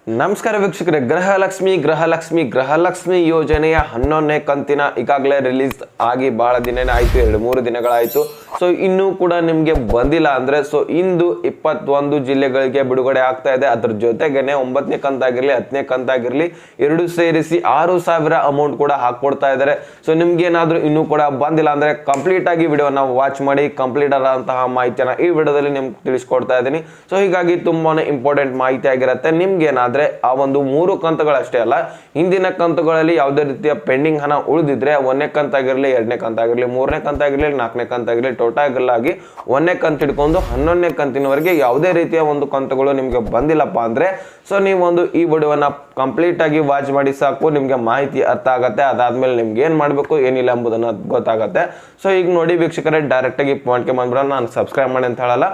ನಮಸ್ಕಾರ ವೀಕ್ಷಕರೇ, ಗೃಹಲಕ್ಷ್ಮಿ ಯೋಜನೆಯ 11ನೇ ಕಂತಿನ ಈಗಾಗಲೇ ರಿಲೀಸ್ ಆಗಿ ಬಹಳ ದಿನನೇ ಆಯಿತು, 2-3 ದಿನಗಳಾಯಿತು. ಸೊ ಇನ್ನೂ ಕೂಡ ನಿಮಗೆ ಬಂದಿಲ್ಲ ಅಂದರೆ ಇಂದು 21 ಜಿಲ್ಲೆಗಳಿಗೆ ಬಿಡುಗಡೆ ಆಗ್ತಾ ಇದೆ. ಅದ್ರ ಜೊತೆಗೇನೆ 9ನೇ ಕಂತಾಗಿರಲಿ 10ನೇ ಕಂತಾಗಿರಲಿ ಎರಡು ಸೇರಿಸಿ 6,000 ಅಮೌಂಟ್ ಕೂಡ ಹಾಕ್ಕೊಡ್ತಾ ಇದ್ದಾರೆ. ಸೊ ನಿಮ್ಗೇನಾದರೂ ಇನ್ನೂ ಕೂಡ ಬಂದಿಲ್ಲ ಅಂದರೆ ಕಂಪ್ಲೀಟ್ ಆಗಿ ವಿಡಿಯೋನ ವಾಚ್ ಮಾಡಿ, ಕಂಪ್ಲೀಟ್ ಆದಂತಹ ಮಾಹಿತಿಯನ್ನು ಈ ವಿಡಿಯೋದಲ್ಲಿ ನಿಮ್ಗೆ ತಿಳಿಸ್ಕೊಡ್ತಾ ಇದ್ದೀನಿ. ಸೊ ಹೀಗಾಗಿ ತುಂಬಾನೇ ಇಂಪಾರ್ಟೆಂಟ್ ಮಾಹಿತಿ ಆಗಿರುತ್ತೆ. ನಿಮ್ಗೇನಾದ್ರೆ ಆ ಒಂದು 3 ಕಂತುಗಳಷ್ಟೇ ಅಲ್ಲ, ಹಿಂದಿನ ಕಂತುಗಳಲ್ಲಿ ಯಾವುದೇ ರೀತಿಯ ಪೆಂಡಿಂಗ್ ಹಣ ಉಳಿದಿದ್ರೆ 1ನೇ ಕಂತಾಗಿರಲಿ 2ನೇ ಕಂತಾಗಿರಲಿ 3ನೇ ಕಂತಾಗಿರಲಿ 4ನೇ ಕಂತಾಗಿರಲಿ ಟೋಟಲ್ ಆಗಿ 1ನೇ ಕಂತು ಹಿಡ್ಕೊಂಡು 11ನೇ ಕಂತಿನವರೆಗೆ ಯಾವುದೇ ರೀತಿಯ ಒಂದು ಕಂತುಗಳು ನಿಮಗೆ ಬಂದಿಲ್ಲಪ್ಪ ಅಂದ್ರೆ ಸೊ ನೀವೊಂದು ಈ ವಿಡಿಯೋನ ಕಂಪ್ಲೀಟ್ ಆಗಿ ವಾಚ್ ಮಾಡಿ ಸಾಕು, ನಿಮಗೆ ಮಾಹಿತಿ ಅರ್ಥ ಆಗುತ್ತೆ. ಅದಾದ್ಮೇಲೆ ನಿಮ್ಗೆ ಏನ್ ಮಾಡಬೇಕು ಏನಿಲ್ಲ ಎಂಬುದನ್ನು ಗೊತ್ತಾಗುತ್ತೆ. ಸೊ ಈಗ ನೋಡಿ ವೀಕ್ಷಕರೇ, ಡೈರೆಕ್ಟ್ ಆಗಿ ಪಾಯಿಂಟ್ಗೆ ಬಂದ್ಬಿಡೋಣ. ನಾನು ಸಬ್ಸ್ಕ್ರೈಬ್ ಮಾಡಿ ಅಂತ ಹೇಳಲ್ಲ,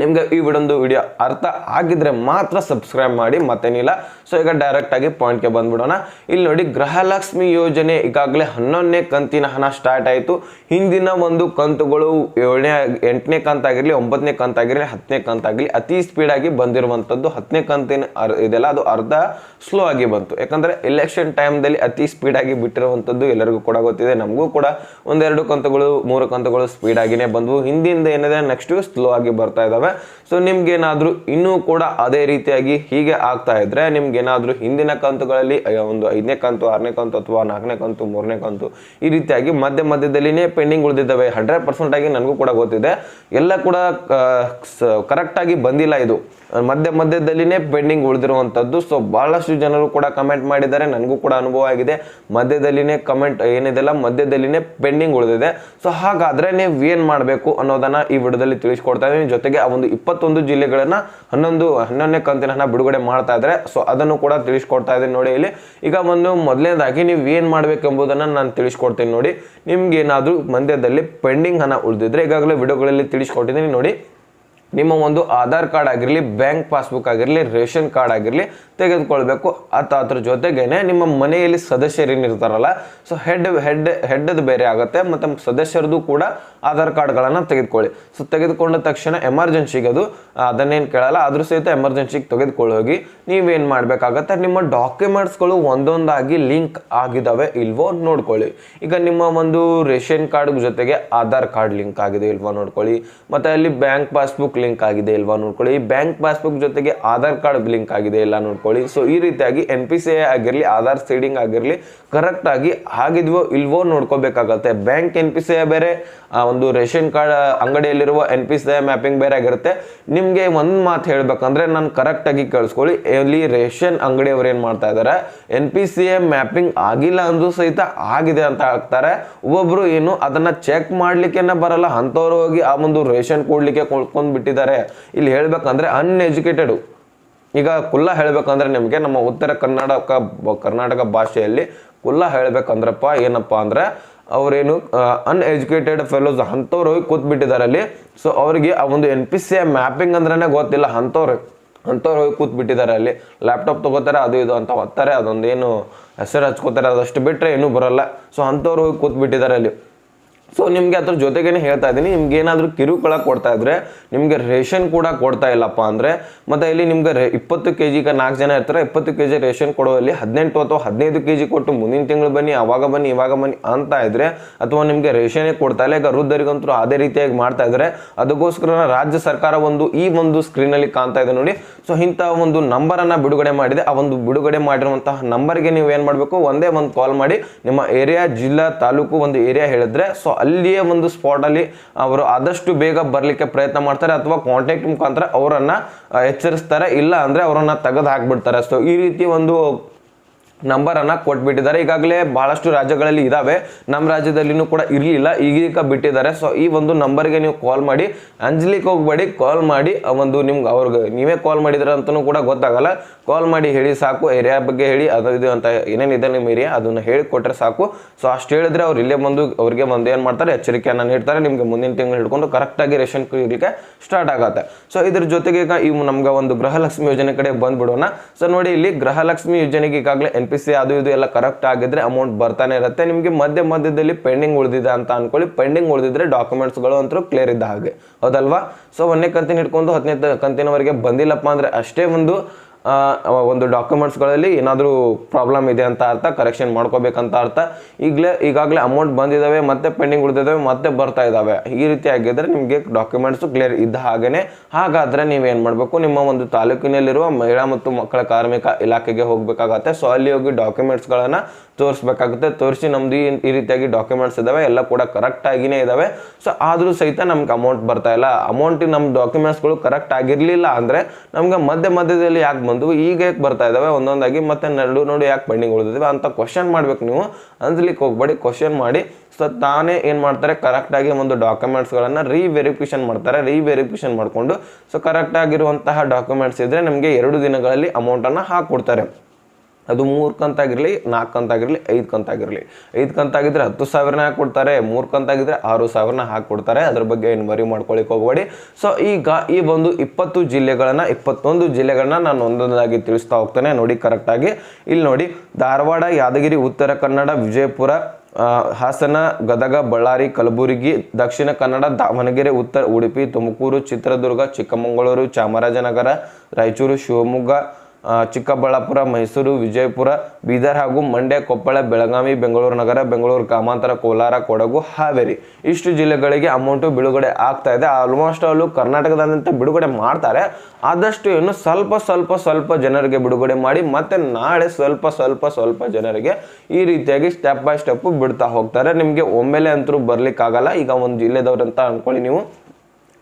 ನಿಮ್ಗೆ ಈ ವಿಡಿಯೋ ಅರ್ಥ ಆಗಿದ್ರೆ ಮಾತ್ರ ಸಬ್ಸ್ಕ್ರೈಬ್ ಮಾಡಿ, ಮತ್ತೇನಿಲ್ಲ. ಸೊ ಈಗ ಡೈರೆಕ್ಟ್ ಆಗಿ ಪಾಯಿಂಟ್ಗೆ ಬಂದ್ಬಿಡೋಣ. ಇಲ್ಲಿ ನೋಡಿ, ಗೃಹಲಕ್ಷ್ಮಿ ಯೋಜನೆ ಈಗಾಗಲೇ 11ನೇ ಕಂತಿನ ಹಣ ಸ್ಟಾರ್ಟ್ ಆಯಿತು. ಹಿಂದಿನ ಒಂದು ಕಂತುಗಳು 8ನೇ ಕಂತಾಗಿರಲಿ 9ನೇ ಕಂತಾಗಿರಲಿ 10ನೇ ಕಂತಾಗಿರಲಿ ಅತಿ ಸ್ಪೀಡ್ ಆಗಿ ಬಂದಿರುವಂಥದ್ದು. 10ನೇ ಕಂತಿನ ಇದೆಲ್ಲ ಅದು ಅರ್ಧ ಸ್ಲೋ ಆಗಿ ಬಂತು, ಯಾಕಂದ್ರೆ ಎಲೆಕ್ಷನ್ ಟೈಮ್ದಲ್ಲಿ ಅತಿ ಸ್ಪೀಡ್ ಆಗಿ ಬಿಟ್ಟಿರುವಂಥದ್ದು ಎಲ್ಲರಿಗೂ ಕೂಡ ಗೊತ್ತಿದೆ. ನಮಗೂ ಕೂಡ 1-2 ಕಂತುಗಳು 3 ಕಂತುಗಳು ಸ್ಪೀಡ್ ಆಗಿನೇ ಬಂದವು. ಹಿಂದಿಂದ ಏನಿದೆ ನೆಕ್ಸ್ಟ್ ಸ್ಲೋ ಆಗಿ ಬರ್ತಾ ಇದಾವೆ. ಸೊ ನಿಮ್ಗೇನಾದ್ರೂ ಇನ್ನೂ ಕೂಡ ಅದೇ ರೀತಿಯಾಗಿ ಹೀಗೆ ಆಗ್ತಾ ಇದ್ರೆ, ನಿಮ್ಗೇನಾದ್ರೂ ಹಿಂದಿನ ಕಂತುಗಳಲ್ಲಿ ಒಂದು 5ನೇ ಕಂತು 6ನೇ ಕಂತು ಅಥವಾ 4ನೇ ಕಂತು 3ನೇ ಕಂತು ಈ ರೀತಿಯಾಗಿ ಮಧ್ಯದಲ್ಲಿನೇ ಪೆಂಡಿಂಗ್ ಉಳಿದಿದ್ದಾವೆ. 100% ಆಗಿ ನನಗೂ ಕೂಡ ಗೊತ್ತಿದೆ, ಎಲ್ಲ ಕೂಡ ಕರೆಕ್ಟ್ ಆಗಿ ಬಂದಿಲ್ಲ. ಇದು ಮಧ್ಯದಲ್ಲಿನೇ ಪೆಂಡಿಂಗ್ ಉಳಿದಿರುವಂಥದ್ದು. ಸೊ ಬಹಳಷ್ಟು ಜನರು ಕೂಡ ಕಮೆಂಟ್ ಮಾಡಿದ್ದಾರೆ, ನನಗೂ ಕೂಡ ಅನುಭವ ಆಗಿದೆ. ಮಧ್ಯದಲ್ಲಿನೇ ಕಮೆಂಟ್ ಏನಿದೆಲ್ಲ ಮಧ್ಯದಲ್ಲಿನೇ ಪೆಂಡಿಂಗ್ ಉಳಿದಿದೆ. ಸೊ ಹಾಗಾದ್ರೆ ನೀವು ಏನ್ ಮಾಡಬೇಕು ಅನ್ನೋದನ್ನ ಈ ವಿಡಿಯೋದಲ್ಲಿ ತಿಳಿಸ್ಕೊಡ್ತಾ ಇದ್ದೀನಿ. ಜೊತೆಗೆ ಆ ಒಂದು 21 ಜಿಲ್ಲೆಗಳನ್ನ 11ನೇ ಕಂತಿನ ಹಣ ಬಿಡುಗಡೆ ಮಾಡ್ತಾ ಇದ್ದಾರೆ. ಸೊ ಅದನ್ನು ಕೂಡ ತಿಳಿಸ್ಕೊಡ್ತಾ ಇದ್ದೀನಿ ನೋಡಿ. ಇಲ್ಲಿ ಈಗ ಮೊದಲನೇದಾಗಿ ನೀವು ಏನ್ ಮಾಡ್ಬೇಕು ಎಂಬುದನ್ನ ನಾನು ತಿಳಿಸ್ಕೊಡ್ತೀನಿ ನೋಡಿ. ನಿಮ್ಗೆ ಏನಾದ್ರೂ ಮಧ್ಯದಲ್ಲಿ ಪೆಂಡಿಂಗ್ ಹಣ ಉಳಿದಿದ್ರೆ ಈಗಾಗಲೇ ವಿಡಿಯೋಗಳಲ್ಲಿ ತಿಳಿಸ್ಕೊಟ್ಟಿದ್ದೀನಿ ನೋಡಿ. ನಿಮ್ಮ ಒಂದು ಆಧಾರ್ ಕಾರ್ಡ್ ಆಗಿರಲಿ, ಬ್ಯಾಂಕ್ ಪಾಸ್ಬುಕ್ ಆಗಿರಲಿ, ರೇಷನ್ ಕಾರ್ಡ್ ಆಗಿರಲಿ ತೆಗೆದುಕೊಳ್ಬೇಕು. ಅದ್ರ ಜೊತೆಗೇನೆ ನಿಮ್ಮ ಮನೆಯಲ್ಲಿ ಸದಸ್ಯರೇನಿರ್ತಾರಲ್ಲ, ಸೊ ಹೆಡ್ ಬೇರೆ ಆಗುತ್ತೆ, ಮತ್ತೆ ಸದಸ್ಯರದು ಕೂಡ ಆಧಾರ್ ಕಾರ್ಡ್ಗಳನ್ನು ತೆಗೆದುಕೊಳ್ಳಿ. ಸೊ ತೆಗೆದುಕೊಂಡ ತಕ್ಷಣ ಎಮರ್ಜೆನ್ಸಿಗೆ ಅದನ್ನೇನು ಕೇಳಲ್ಲ, ಆದ್ರೂ ಸಹಿತ ಎಮರ್ಜೆನ್ಸಿಗೆ ತೆಗೆದುಕೊಳ್ಳಿ ಹೋಗಿ. ನೀವೇನು ಮಾಡಬೇಕಾಗತ್ತೆ, ನಿಮ್ಮ ಡಾಕ್ಯುಮೆಂಟ್ಸ್ಗಳು ಒಂದೊಂದಾಗಿ ಲಿಂಕ್ ಆಗಿದಾವೆ ಇಲ್ವೋ ನೋಡ್ಕೊಳ್ಳಿ. ಈಗ ನಿಮ್ಮ ಒಂದು ರೇಷನ್ ಕಾರ್ಡ್ ಜೊತೆಗೆ ಆಧಾರ್ ಕಾರ್ಡ್ ಲಿಂಕ್ ಆಗಿದೆ ಇಲ್ವೋ ನೋಡ್ಕೊಳ್ಳಿ. ಮತ್ತೆ ಅಲ್ಲಿ ಬ್ಯಾಂಕ್ ಪಾಸ್ಬುಕ್ ಲಿಂಕ್ ಆಗಿದೆ ಇಲ್ವಾ ನೋಡ್ಕೊಳ್ಳಿ. ಬ್ಯಾಂಕ್ ಪಾಸ್ಬುಕ್ ಜೊತೆಗೆ ಆಧಾರ್ ಕಾರ್ಡ್ ಲಿಂಕ್ ಆಗಿದೆ ಇಲ್ಲ ನೋಡ್ಕೊಳ್ಳಿ. ಸೊ ಈ ರೀತಿಯಾಗಿ NPCI ಆಗಿರಲಿ, ಆಧಾರ್ ಸೀಡಿಂಗ್ ಆಗಿರಲಿ ಕರೆಕ್ಟ್ ಆಗಿ ಆಗಿದ್ವೋ ಇಲ್ವೋ ನೋಡ್ಕೋಬೇಕಾಗತ್ತೆ. ಬ್ಯಾಂಕ್ NPCI ಬೇರೆ, ಒಂದು ರೇಷನ್ ಕಾರ್ಡ್ ಅಂಗಡಿಯಲ್ಲಿರುವ NPCI ಮ್ಯಾಪಿಂಗ್ ಬೇರೆ ಆಗಿರುತ್ತೆ. ನಿಮ್ಗೆ ಒಂದ್ ಮಾತು ಹೇಳ್ಬೇಕಂದ್ರೆ ನಾನು ಕರೆಕ್ಟ್ ಆಗಿ ಕೇಳಿಸ್ಕೊಳ್ಳಿ. ಇಲ್ಲಿ ರೇಷನ್ ಅಂಗಡಿಯವರು ಏನ್ ಮಾಡ್ತಾ ಇದಾರೆ, NPCI ಮ್ಯಾಪಿಂಗ್ ಆಗಿಲ್ಲ ಅಂದ್ರೂ ಸಹಿತ ಆಗಿದೆ ಅಂತ ಹೇಳ್ತಾರೆ. ಒಬ್ಬೊಬ್ರು ಏನು ಅದನ್ನ ಚೆಕ್ ಮಾಡ್ಲಿಕ್ಕೆ ಬರಲ್ಲ, ಅಂತವ್ರು ಹೋಗಿ ಆ ಒಂದು ರೇಷನ್ ಕೊಡ್ಲಿಕ್ಕೆ ಕೊಳ್ಕೊಂಡ್ ಬಿಟ್ಟಿದ್ದಾರೆ. ಇಲ್ಲಿ ಹೇಳ್ಬೇಕಂದ್ರೆ ಅನ್ಎಜುಕೇಟೆಡ್. ಈಗ ಕುಲ್ಲ ಹೇಳ್ಬೇಕಂದ್ರೆ ನಿಮ್ಗೆ ನಮ್ಮ ಉತ್ತರ ಕರ್ನಾಟಕ ಭಾಷೆಯಲ್ಲಿ ಕುಲ್ಲ ಹೇಳ್ಬೇಕಂದ್ರಪ್ಪ ಏನಪ್ಪಾ ಅಂದ್ರೆ, ಅವ್ರೇನು ಅನ್ಎಜುಕೇಟೆಡ್ ಫೆಲೋಸ್ ಅಂಥವ್ರು ಹೋಗಿ ಕೂತ್ಬಿಟ್ಟಿದ್ದಾರೆ ಅಲ್ಲಿ. ಸೊ ಅವ್ರಿಗೆ ಆ ಒಂದು NPCI ಮ್ಯಾಪಿಂಗ್ ಅಂದ್ರೇನೆ ಗೊತ್ತಿಲ್ಲ. ಅಂಥವ್ರು ಹೋಗಿ ಕೂತ್ಬಿಟ್ಟಿದ್ದಾರೆ ಅಲ್ಲಿ. ಲ್ಯಾಪ್ಟಾಪ್ ತಗೋತಾರೆ, ಅದು ಇದು ಅಂತ ಓದ್ತಾರೆ, ಅದೊಂದೇನು ಹೆಸರು ಹಚ್ಕೋತಾರೆ, ಅದಷ್ಟು ಬಿಟ್ಟರೆ ಏನೂ ಬರೋಲ್ಲ. ಸೊ ಅಂಥವ್ರು ಹೋಗಿ ಕೂತ್ಬಿಟ್ಟಿದ್ದಾರೆ ಅಲ್ಲಿ. ಸೊ ನಿಮ್ಗೆ ಅದ್ರ ಜೊತೆಗೇನೆ ಹೇಳ್ತಾ ಇದ್ದೀನಿ, ನಿಮ್ಗೆ ಏನಾದರೂ ಕಿರುಕುಳ ಕೊಡ್ತಾ ಇದ್ರೆ, ನಿಮ್ಗೆ ರೇಷನ್ ಕೂಡ ಕೊಡ್ತಾ ಇಲ್ಲಪ್ಪ ಅಂದ್ರೆ, ಮತ್ತೆ ಇಲ್ಲಿ ನಿಮ್ಗೆ 20 kg 4 ಜನ ಇರ್ತಾರೆ, 20 kg ರೇಷನ್ ಕೊಡುವಲ್ಲಿ 18 ಅಥವಾ 15 kg ಕೊಟ್ಟು ಮುಂದಿನ ತಿಂಗಳು ಬನ್ನಿ, ಅವಾಗ ಬನ್ನಿ ಇವಾಗ ಬನ್ನಿ ಅಂತ ಇದ್ರೆ, ಅಥವಾ ನಿಮ್ಗೆ ರೇಷನ್ನೇ ಕೊಡ್ತಾ ಇಲ್ಲ, ಈಗ ವೃದ್ಧರಿಗಂತೂ ಅದೇ ರೀತಿಯಾಗಿ ಮಾಡ್ತಾ ಇದ್ದಾರೆ. ಅದಕ್ಕೋಸ್ಕರ ರಾಜ್ಯ ಸರ್ಕಾರ ಈ ಒಂದು ಸ್ಕ್ರೀನ್ ಅಲ್ಲಿ ಕಾಣ್ತಾ ಇದೆ ನೋಡಿ. ಸೊ ಇಂತಹ ಒಂದು ನಂಬರ್ ಅನ್ನ ಬಿಡುಗಡೆ ಮಾಡಿದೆ. ಆ ಒಂದು ಬಿಡುಗಡೆ ಮಾಡಿರುವಂತಹ ನಂಬರ್ಗೆ ನೀವು ಏನ್ ಮಾಡ್ಬೇಕು, ಒಂದೇ ಒಂದು ಕಾಲ್ ಮಾಡಿ ನಿಮ್ಮ ಏರಿಯಾ, ಜಿಲ್ಲಾ, ತಾಲೂಕು ಒಂದು ಏರಿಯಾ ಹೇಳಿದ್ರೆ, ಸೊ ಅಲ್ಲಿಯೇ ಒಂದು ಸ್ಪಾಟ್ ಅಲ್ಲಿ ಅವರು ಆದಷ್ಟು ಬೇಗ ಬರ್ಲಿಕ್ಕೆ ಪ್ರಯತ್ನ ಮಾಡ್ತಾರೆ, ಅಥವಾ ಕಾಂಟ್ಯಾಕ್ಟ್ ಮುಖಾಂತರ ಅವರನ್ನ ಎಚ್ಚರಿಸ್ತಾರೆ, ಇಲ್ಲ ಅಂದ್ರೆ ಅವರನ್ನ ತೆಗೆದು ಹಾಕ್ಬಿಡ್ತಾರೆ. ಸೊ ಈ ರೀತಿ ಒಂದು ನಂಬರ್ ಅನ್ನ ಕೊಟ್ಬಿಟ್ಟಿದ್ದಾರೆ. ಈಗಾಗಲೇ ಬಹಳಷ್ಟು ರಾಜ್ಯಗಳಲ್ಲಿ ಇದಾವೆ, ನಮ್ಮ ರಾಜ್ಯದಲ್ಲಿನೂ ಕೂಡ ಇರಲಿಲ್ಲ, ಈಗೀಗ ಬಿಟ್ಟಿದ್ದಾರೆ. ಸೊ ಈ ಒಂದು ನಂಬರ್ಗೆ ನೀವು ಕಾಲ್ ಮಾಡಿ, ಅಂಜಲಿಕ್ಕೆ ಹೋಗ್ಬೇಡಿ, ಕಾಲ್ ಮಾಡಿ ಒಂದು ನಿಮ್ಗೆ ಅವ್ರಿಗೆ ನೀವೇ ಕಾಲ್ ಮಾಡಿದ್ರೆ ಅಂತಲೂ ಕೂಡ ಗೊತ್ತಾಗಲ್ಲ. ಕಾಲ್ ಮಾಡಿ ಹೇಳಿ ಸಾಕು, ಏರಿಯಾ ಬಗ್ಗೆ ಹೇಳಿ, ಅದು ಇದು ಅಂತ ಏನೇನಿದೆ ನಿಮ್ಮ ಏರಿಯಾ ಅದನ್ನು ಹೇಳಿ ಕೊಟ್ಟರೆ ಸಾಕು. ಸೊ ಅಷ್ಟು ಹೇಳಿದ್ರೆ ಅವ್ರು ಇಲ್ಲೇ ಅವ್ರಿಗೆ ಏನು ಮಾಡ್ತಾರೆ, ಎಚ್ಚರಿಕೆಯನ್ನು ನೀಡ್ತಾರೆ. ನಿಮ್ಗೆ ಮುಂದಿನ ತಿಂಗಳು ಹಿಡ್ಕೊಂಡು ಕರೆಕ್ಟಾಗಿ ರೇಷನ್ ಇರಲಿಕ್ಕೆ ಸ್ಟಾರ್ಟ್ ಆಗುತ್ತೆ. ಸೊ ಇದ್ರ ಜೊತೆಗೆ ಈಗ ನಮ್ಗೆ ಒಂದು ಗೃಹಲಕ್ಷ್ಮಿ ಯೋಜನೆ ಕಡೆ ಬಂದ್ಬಿಡೋಣ. ಸೊ ನೋಡಿ, ಇಲ್ಲಿ ಗೃಹಲಕ್ಷ್ಮಿ ಯೋಜನೆಗೆ ಈಗಾಗಲೇ NPCI ಅದು ಇದು ಎಲ್ಲ ಕರೆಕ್ಟ್ ಆಗಿದ್ರೆ ಅಮೌಂಟ್ ಬರ್ತಾನೆ ಇರುತ್ತೆ. ನಿಮಗೆ ಮಧ್ಯದಲ್ಲಿ ಪೆಂಡಿಂಗ್ ಉಳಿದಿದೆ ಅಂತ ಅನ್ಕೊಳ್ಳಿ. ಪೆಂಡಿಂಗ್ ಉಳಿದಿದ್ರೆ ಡಾಕ್ಯುಮೆಂಟ್ಸ್ಗಳು ಅಂತೂ ಕ್ಲಿಯರ್ ಇದ್ದ ಹಾಗೆ, ಹೌದಲ್ವಾ? ಸೊ 1ನೇ ಕಂತಿನ ಹಿಡ್ಕೊಂಡು 10ನೇ ಕಂತಿನವರೆಗೆ ಬಂದಿಲ್ಲಪ್ಪ ಅಂದ್ರೆ ಅಷ್ಟೇ ಒಂದು ಒಂದು ಡಾಕ್ಯುಮೆಂಟ್ಸ್ಗಳಲ್ಲಿ ಏನಾದರೂ ಪ್ರಾಬ್ಲಮ್ ಇದೆ ಅಂತ ಅರ್ಥ, ಕರೆಕ್ಷನ್ ಮಾಡ್ಕೋಬೇಕಂತ ಅರ್ಥ. ಈಗಾಗಲೇ ಅಮೌಂಟ್ ಬಂದಿದ್ದಾವೆ ಮತ್ತೆ ಪೆಂಡಿಂಗ್ ಉಳಿದಿದ್ದಾವೆ ಮತ್ತೆ ಬರ್ತಾ ಇದ್ದಾವೆ, ಈ ರೀತಿ ಆಗಿದ್ರೆ ನಿಮಗೆ ಡಾಕ್ಯುಮೆಂಟ್ಸು ಕ್ಲಿಯರ್ ಇದ್ದ ಹಾಗೇನೆ. ಹಾಗಾದರೆ ನೀವೇನು ಮಾಡಬೇಕು, ನಿಮ್ಮ ಒಂದು ತಾಲೂಕಿನಲ್ಲಿರುವ ಮಹಿಳಾ ಮತ್ತು ಮಕ್ಕಳ ಕಾರ್ಮಿಕ ಇಲಾಖೆಗೆ ಹೋಗಬೇಕಾಗತ್ತೆ. ಸೊ ಅಲ್ಲಿ ಹೋಗಿ ಡಾಕ್ಯುಮೆಂಟ್ಸ್ಗಳನ್ನು ತೋರಿಸ್ಬೇಕಾಗುತ್ತೆ. ತೋರಿಸಿ ನಮ್ದು ಈ ರೀತಿಯಾಗಿ ಡಾಕ್ಯುಮೆಂಟ್ಸ್ ಇದ್ದಾವೆ, ಎಲ್ಲ ಕೂಡ ಕರೆಕ್ಟ್ ಆಗಿನೇ ಇದ್ದಾವೆ. ಸೊ ಆದರೂ ಸಹಿತ ನಮ್ಗೆ ಅಮೌಂಟ್ ಬರ್ತಾ ಇಲ್ಲ, ಅಮೌಂಟ್ ನಮ್ಮ ಡಾಕ್ಯುಮೆಂಟ್ಸ್ಗಳು ಕರೆಕ್ಟ್ ಆಗಿರಲಿಲ್ಲ ಅಂದರೆ ನಮ್ಗೆ ಮಧ್ಯದಲ್ಲಿ ಯಾಕೆ ಬಂದು ಈಗ ಯಾಕೆ ಬರ್ತಾ ಇದ್ದಾವೆ ಒಂದೊಂದಾಗಿ, ಮತ್ತೆ ನೋಡಿ ಯಾಕೆ ಪೆಂಡಿಂಗ್ ಉಳಿದಿದ್ದಾವೆ ಅಂತ ಕ್ವಶನ್ ಮಾಡ್ಬೇಕು. ನೀವು ಅಂಜಲಿಕ್ಕೆ ಹೋಗ್ಬೇಡಿ, ಕ್ವಶನ್ ಮಾಡಿ. ಸೊ ತಾನೇ ಏನು ಮಾಡ್ತಾರೆ, ಕರೆಕ್ಟಾಗಿ ಒಂದು ಡಾಕ್ಯುಮೆಂಟ್ಸ್ಗಳನ್ನು ರೀವೆರಿಫಿಕೇಷನ್ ಮಾಡ್ತಾರೆ. ರೀವೆರಿಫಿಕೇಷನ್ ಮಾಡಿಕೊಂಡು ಸೊ ಕರೆಕ್ಟಾಗಿರುವಂತಹ ಡಾಕ್ಯುಮೆಂಟ್ಸ್ ಇದ್ದರೆ ನಮಗೆ 2 ದಿನಗಳಲ್ಲಿ ಅಮೌಂಟನ್ನು ಹಾಕ್ಕೊಡ್ತಾರೆ. ಅದು 3 ಕಂತಾಗಿರಲಿ, 4 ಕಂತಾಗಿರಲಿ, 5 ಕಂತಾಗಿರಲಿ. 5 ಕಂತಾಗಿದ್ರೆ 10,000 ಹಾಕ್ಕೊಡ್ತಾರೆ, 3 ಕಂತಾಗಿದ್ರೆ 6,000 ಹಾಕ್ಕೊಡ್ತಾರೆ. ಅದ್ರ ಬಗ್ಗೆ ಏನು ವರಿ ಮಾಡ್ಕೊಳ್ಳಿಕ್ಕೆ ಹೋಗಬೇಡಿ. ಸೊ ಈಗ ಈ ಒಂದು 21 ಜಿಲ್ಲೆಗಳನ್ನ ನಾನು ಒಂದೊಂದಾಗಿ ತಿಳಿಸ್ತಾ ಹೋಗ್ತೇನೆ, ನೋಡಿ ಕರೆಕ್ಟಾಗಿ. ಇಲ್ಲಿ ನೋಡಿ, ಧಾರವಾಡ, ಯಾದಗಿರಿ, ಉತ್ತರ ಕನ್ನಡ, ವಿಜಯಪುರ, ಹಾಸನ, ಗದಗ, ಬಳ್ಳಾರಿ, ಕಲಬುರಗಿ, ದಕ್ಷಿಣ ಕನ್ನಡ, ದಾವಣಗೆರೆ, ಉತ್ತರ ಉಡುಪಿ, ತುಮಕೂರು, ಚಿತ್ರದುರ್ಗ, ಚಿಕ್ಕಮಗಳೂರು, ಚಾಮರಾಜನಗರ, ರಾಯಚೂರು, ಶಿವಮೊಗ್ಗ, ಚಿಕ್ಕಬಳ್ಳಾಪುರ, ಮೈಸೂರು, ವಿಜಯಪುರ, ಬೀದರ್ ಹಾಗೂ ಮಂಡ್ಯ, ಕೊಪ್ಪಳ, ಬೆಳಗಾವಿ, ಬೆಂಗಳೂರು ನಗರ, ಬೆಂಗಳೂರು ಗ್ರಾಮಾಂತರ, ಕೋಲಾರ, ಕೊಡಗು, ಹಾವೇರಿ, ಇಷ್ಟು ಜಿಲ್ಲೆಗಳಿಗೆ ಅಮೌಂಟು ಬಿಡುಗಡೆ ಆಗ್ತಾ ಇದೆ. ಆಲ್ಮೋಸ್ಟ್ ಅಲ್ಲೂ ಕರ್ನಾಟಕದಾದ್ಯಂತ ಬಿಡುಗಡೆ ಮಾಡ್ತಾರೆ. ಆದಷ್ಟು ಇನ್ನು ಸ್ವಲ್ಪ ಜನರಿಗೆ ಬಿಡುಗಡೆ ಮಾಡಿ ಮತ್ತೆ ನಾಳೆ ಸ್ವಲ್ಪ ಜನರಿಗೆ ಈ ರೀತಿಯಾಗಿ ಸ್ಟೆಪ್ ಬೈ ಸ್ಟೆಪ್ ಬಿಡ್ತಾ ಹೋಗ್ತಾರೆ. ನಿಮಗೆ ಒಮ್ಮೆಲೆ ಅಂತೂ ಬರ್ಲಿಕ್ಕಾಗಲ್ಲ. ಈಗ ಒಂದು ಜಿಲ್ಲೆದವ್ರಂತ ಅನ್ಕೊಳ್ಳಿ ನೀವು,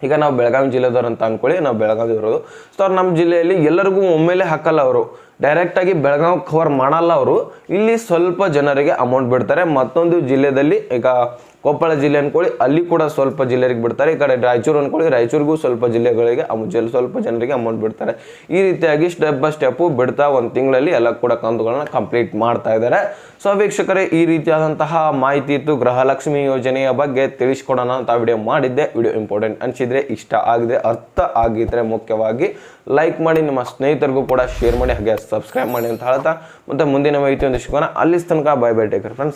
ಈಗ ನಾವು ಬೆಳಗಾವಿ ಜಿಲ್ಲೆದವ್ರು ಅಂತ ಅನ್ಕೊಳ್ಳಿ, ನಾವು ಬೆಳಗಾವಿ ಇರೋದು. ಸೊ ನಮ್ಮ ಜಿಲ್ಲೆಯಲ್ಲಿ ಎಲ್ಲರಿಗೂ ಒಮ್ಮೆಲೆ ಹಾಕಲ್ಲ, ಅವರು ಡೈರೆಕ್ಟಾಗಿ ಬೆಳಗಾವಿ ಕವರ್ ಮಾಡಲ್ಲ. ಅವರು ಇಲ್ಲಿ ಸ್ವಲ್ಪ ಜನರಿಗೆ ಅಮೌಂಟ್ ಬಿಡ್ತಾರೆ. ಮತ್ತೊಂದು ಜಿಲ್ಲೆಯಲ್ಲಿ, ಈಗ ಕೊಪ್ಪಳ ಜಿಲ್ಲೆ ಅನ್ಕೊಳ್ಳಿ, ಅಲ್ಲಿ ಕೂಡ ಸ್ವಲ್ಪ ಜಿಲ್ಲೆಗೆ ಬಿಡ್ತಾರೆ. ಈ ಕಡೆ ರಾಯಚೂರು ಅನ್ಕೊಳ್ಳಿ, ರಾಯಚೂರಿಗೂ ಸ್ವಲ್ಪ ಜಿಲ್ಲೆಗಳಿಗೆ ಸ್ವಲ್ಪ ಜನರಿಗೆ ಅಮೌಂಟ್ ಬಿಡ್ತಾರೆ. ಈ ರೀತಿಯಾಗಿ ಸ್ಟೆಪ್ ಬೈ ಸ್ಟೆಪ್ಪು ಬಿಡ್ತಾ ಒಂದು ತಿಂಗಳಲ್ಲಿ ಎಲ್ಲ ಕೂಡ ಕಂತುಗಳನ್ನ ಕಂಪ್ಲೀಟ್ ಮಾಡ್ತಾ ಇದ್ದಾರೆ. ಸೊ ವೀಕ್ಷಕರೇ, ಈ ರೀತಿಯಾದಂತಹ ಮಾಹಿತಿ ಇತ್ತು ಗೃಹಲಕ್ಷ್ಮಿ ಯೋಜನೆಯ ಬಗ್ಗೆ ತಿಳಿಸ್ಕೊಡೋಣ ಅಂತ ವಿಡಿಯೋ ಮಾಡಿದ್ದೆ. ವಿಡಿಯೋ ಇಂಪಾರ್ಟೆಂಟ್ ಅನಿಸಿದ್ರೆ, ಇಷ್ಟ ಆಗಿದೆ, ಅರ್ಥ ಆಗಿದ್ರೆ ಮುಖ್ಯವಾಗಿ ಲೈಕ್ ಮಾಡಿ, ನಿಮ್ಮ ಸ್ನೇಹಿತರಿಗೂ ಕೂಡ ಶೇರ್ ಮಾಡಿ, ಹಾಗೆ ಸಬ್ಸ್ಕ್ರೈಬ್ ಮಾಡಿ ಅಂತ ಹೇಳ್ತಾ ಮತ್ತೆ ಮುಂದಿನ ಮಾಹಿತಿ ಒಂದು ಸಿಗೋಣ. ಅಲ್ಲಿ ತನಕ bye bye, take care friends.